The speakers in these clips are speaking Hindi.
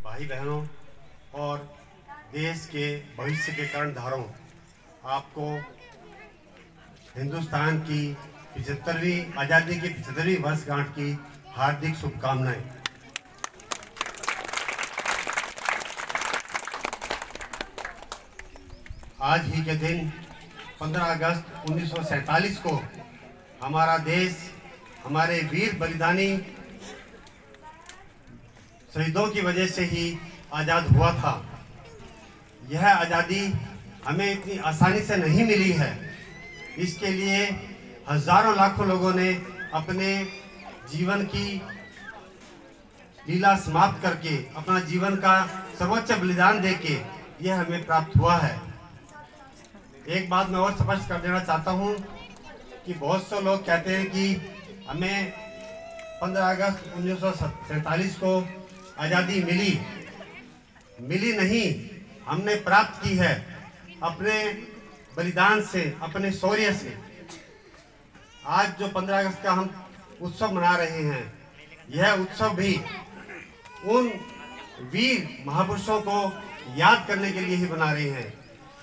भाई बहनों और देश के भविष्य के कर्णधारों, आपको हिंदुस्तान की 75वीं आज़ादी की 75वीं वर्षगांठ की हार्दिक शुभकामनाएं। आज ही के दिन 15 अगस्त 1947 को हमारा देश हमारे वीर बलिदानी शहीदों की वजह से ही आज़ाद हुआ था। यह आज़ादी हमें इतनी आसानी से नहीं मिली है। इसके लिए हजारों लाखों लोगों ने अपने जीवन की लीला समाप्त करके अपना जीवन का सर्वोच्च बलिदान देके यह हमें प्राप्त हुआ है। एक बात मैं और स्पष्ट कर देना चाहता हूं कि बहुत से लोग कहते हैं कि हमें 15 अगस्त 1947 को आज़ादी मिली नहीं, हमने प्राप्त की है अपने बलिदान से, अपने शौर्य से। आज जो 15 अगस्त का हम उत्सव मना रहे हैं, यह उत्सव भी उन वीर महापुरुषों को याद करने के लिए ही बना रहे हैं।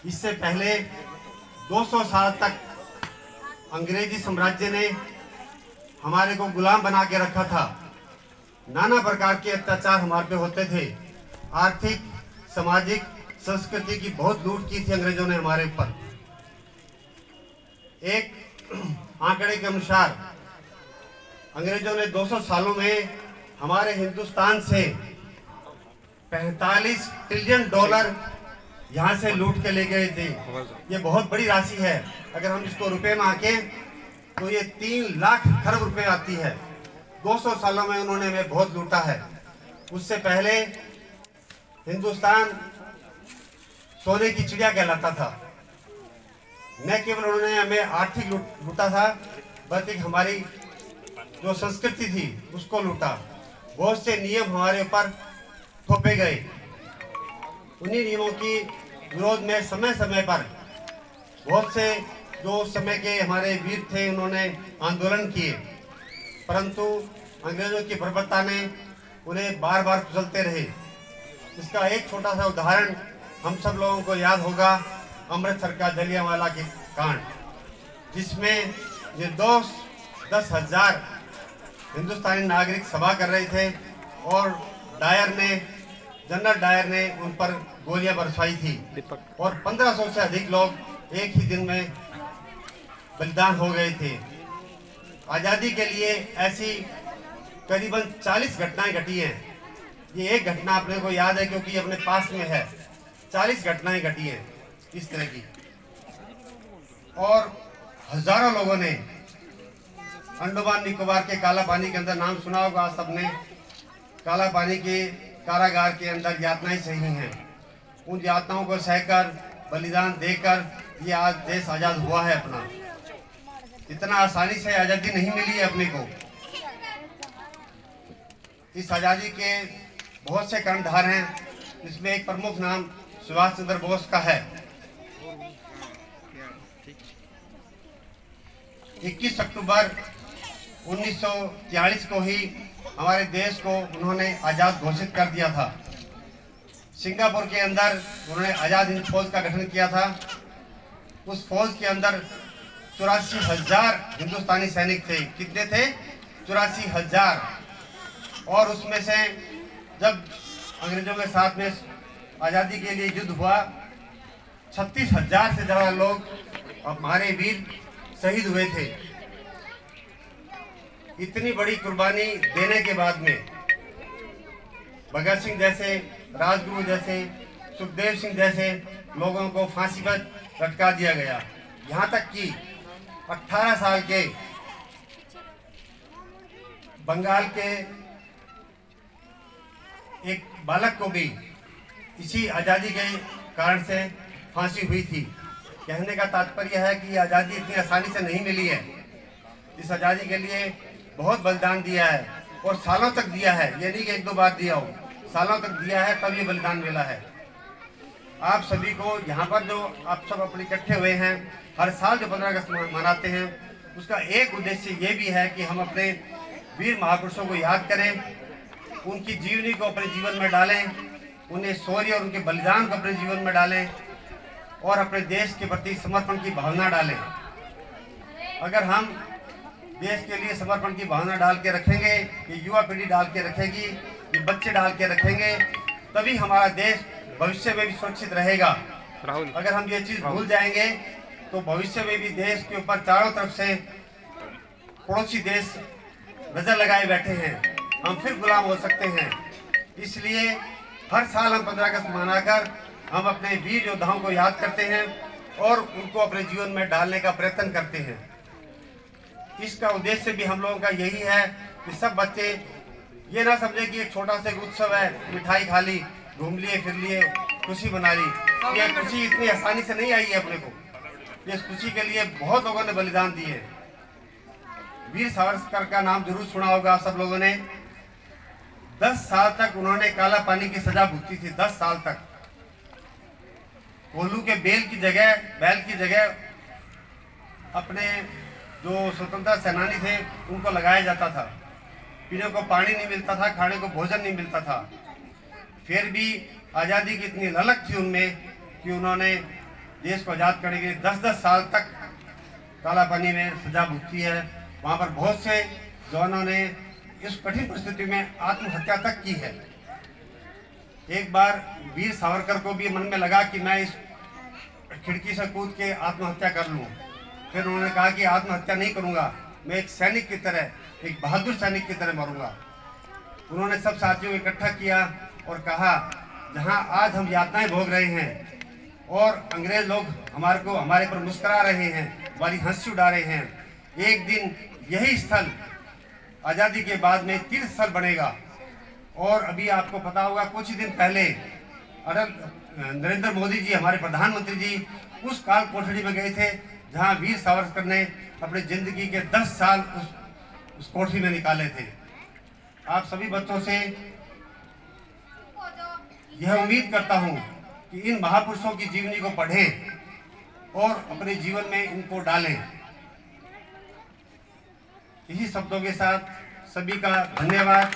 इससे पहले 200 साल तक अंग्रेजी साम्राज्य ने हमारे को गुलाम बना के रखा था। नाना प्रकार के अत्याचार हमारे पे होते थे। आर्थिक, सामाजिक, संस्कृति की बहुत लूट की थी अंग्रेजों ने हमारे ऊपर। एक आंकड़े के अनुसार अंग्रेजों ने 200 सालों में हमारे हिंदुस्तान से 45 ट्रिलियन डॉलर यहाँ से लूट के ले गए थे। ये बहुत बड़ी राशि है। अगर हम इसको रुपए में आंकें तो ये 3 लाख खरब रुपए आती है। 200 सालों में उन्होंने हमें बहुत लूटा है। उससे पहले हिंदुस्तान सोने की चिड़िया कहलाता था। न केवल उन्होंने हमें आर्थिक लूटा था, बल्कि हमारी जो संस्कृति थी उसको लूटा। बहुत से नियम हमारे ऊपर थोपे गए। उन्हीं नियमों की विरोध में समय समय पर बहुत से जो समय के हमारे वीर थे उन्होंने आंदोलन किए, परंतु अंग्रेजों की बर्बरता ने उन्हें बार बार कुचलते रहे। इसका एक छोटा सा उदाहरण हम सब लोगों को याद होगा, अमृतसर का जलियांवाला के कांड, जिसमें निर्दोष 10,000 हिंदुस्तानी नागरिक सभा कर रहे थे और जनरल डायर ने उन पर गोलियां बरसाई थी और 1500 से अधिक लोग एक ही दिन में बलिदान हो गए थे। आज़ादी के लिए ऐसी करीबन 40 घटनाएं घटी हैं। ये एक घटना अपने को याद है क्योंकि अपने पास में है। 40 घटनाएं घटी हैं इस तरह की, और हजारों लोगों ने अंडमान निकोबार के काला पानी के अंदर, नाम सुना होगा आप सबने, काला पानी के कारागार के अंदर यातनाएं सही हैं। उन यातनाओं को सहकर, बलिदान देकर ये आज देश आज़ाद हुआ है अपना। इतना आसानी से आज़ादी नहीं मिली है अपने को। इस आज़ादी के बहुत से कर्णधार हैं। इसमें एक प्रमुख नाम सुभाष चंद्र बोस का है। 21 अक्टूबर 1943 को ही हमारे देश को उन्होंने आज़ाद घोषित कर दिया था। सिंगापुर के अंदर उन्होंने आज़ाद हिंद फौज का गठन किया था। उस फौज के अंदर 84,000 हिंदुस्तानी सैनिक थे। कितने थे? 84,000। और उसमें से जब अंग्रेजों के साथ में आज़ादी के लिए युद्ध हुआ, 36,000 से ज़्यादा लोग हमारे वीर शहीद हुए थे। इतनी बड़ी कुर्बानी देने के बाद में भगत सिंह जैसे, राजगुरु जैसे, सुखदेव सिंह जैसे लोगों को फांसी पर लटका दिया गया। यहाँ तक कि 18 साल के बंगाल के एक बालक को भी इसी आज़ादी के कारण से फांसी हुई थी। कहने का तात्पर्य है कि आज़ादी इतनी आसानी से नहीं मिली है। इस आज़ादी के लिए बहुत बलिदान दिया है और सालों तक दिया है। ये नहीं कि एक दो बार दिया हो, सालों तक दिया है, तब ये बलिदान मिला है। आप सभी को यहाँ पर जो आप सब अपने इकट्ठे हुए हैं, हर साल जो 15 अगस्त मनाते हैं, उसका एक उद्देश्य ये भी है कि हम अपने वीर महापुरुषों को याद करें, उनकी जीवनी को अपने जीवन में डालें उन्हें शौर्य और उनके बलिदान को अपने जीवन में डालें और अपने देश के प्रति समर्पण की भावना डालें। अगर हम देश के लिए समर्पण की भावना डाल के रखेंगे, ये युवा पीढ़ी डाल के रखेगी, ये बच्चे डाल के रखेंगे, तभी हमारा देश भविष्य में भी सुरक्षित रहेगा। अगर हम ये चीज़ भूल जाएंगे तो भविष्य में भी देश के ऊपर चारों तरफ से पड़ोसी देश नजर लगाए बैठे हैं, हम फिर गुलाम हो सकते हैं। इसलिए हर साल हम 15 अगस्त मनाकर हम अपने वीर योद्धाओं को याद करते हैं और उनको अपने जीवन में डालने का प्रयत्न करते हैं। इसका उद्देश्य भी हम लोगों का यही है कि सब बच्चे ये ना समझे कि एक छोटा सा उत्सव है, मिठाई खा ली, घूम लिए, फिर लिए, खुशी मना ली। ये खुशी इतनी आसानी से नहीं आई है अपने को। इस खुशी के लिए बहुत लोगों ने बलिदान दिए। वीर सावरकर का नाम जरूर सुना होगा सब लोगों ने। 10 साल तक उन्होंने काला पानी की सजा भुगती थी। 10 साल तक कोल्हू के बैल की जगह अपने जो स्वतंत्रता सेनानी थे उनको लगाया जाता था। पीने को पानी नहीं मिलता था, खाने को भोजन नहीं मिलता था। फिर भी आज़ादी की इतनी ललक थी उनमें कि उन्होंने देश को आज़ाद करने के लिए 10-10 साल तक काला पानी में सजा भुगती है। वहाँ पर बहुत से जवानों ने इस कठिन परिस्थिति में आत्महत्या तक की है। एक बार वीर सावरकर को भी मन में लगा कि मैं इस खिड़की से कूद के आत्महत्या कर लूँ। फिर उन्होंने कहा कि आत्महत्या नहीं करूँगा, मैं एक सैनिक की तरह, एक बहादुर सैनिक की तरह मरूंगा। उन्होंने सब साथियों को इकट्ठा किया और कहा, जहां आज हम यातनाएं भोग रहे हैं और अंग्रेज लोग हमारे पर मुस्कुरा रहे हैं, हमारी हंसी उड़ा रहे हैं, एक दिन यही स्थल आज़ादी के बाद में तीर्थ स्थल बनेगा। और अभी आपको पता होगा, कुछ ही दिन पहले नरेंद्र मोदी जी, हमारे प्रधानमंत्री जी, उस काल कोठरी में गए थे जहां वीर सावरकर ने अपनी जिंदगी के 10 साल उस कोठरी में निकाले थे। आप सभी बच्चों से यह उम्मीद करता हूं कि इन महापुरुषों की जीवनी को पढ़ें और अपने जीवन में इनको डालें। इसी शब्दों के साथ सभी का धन्यवाद।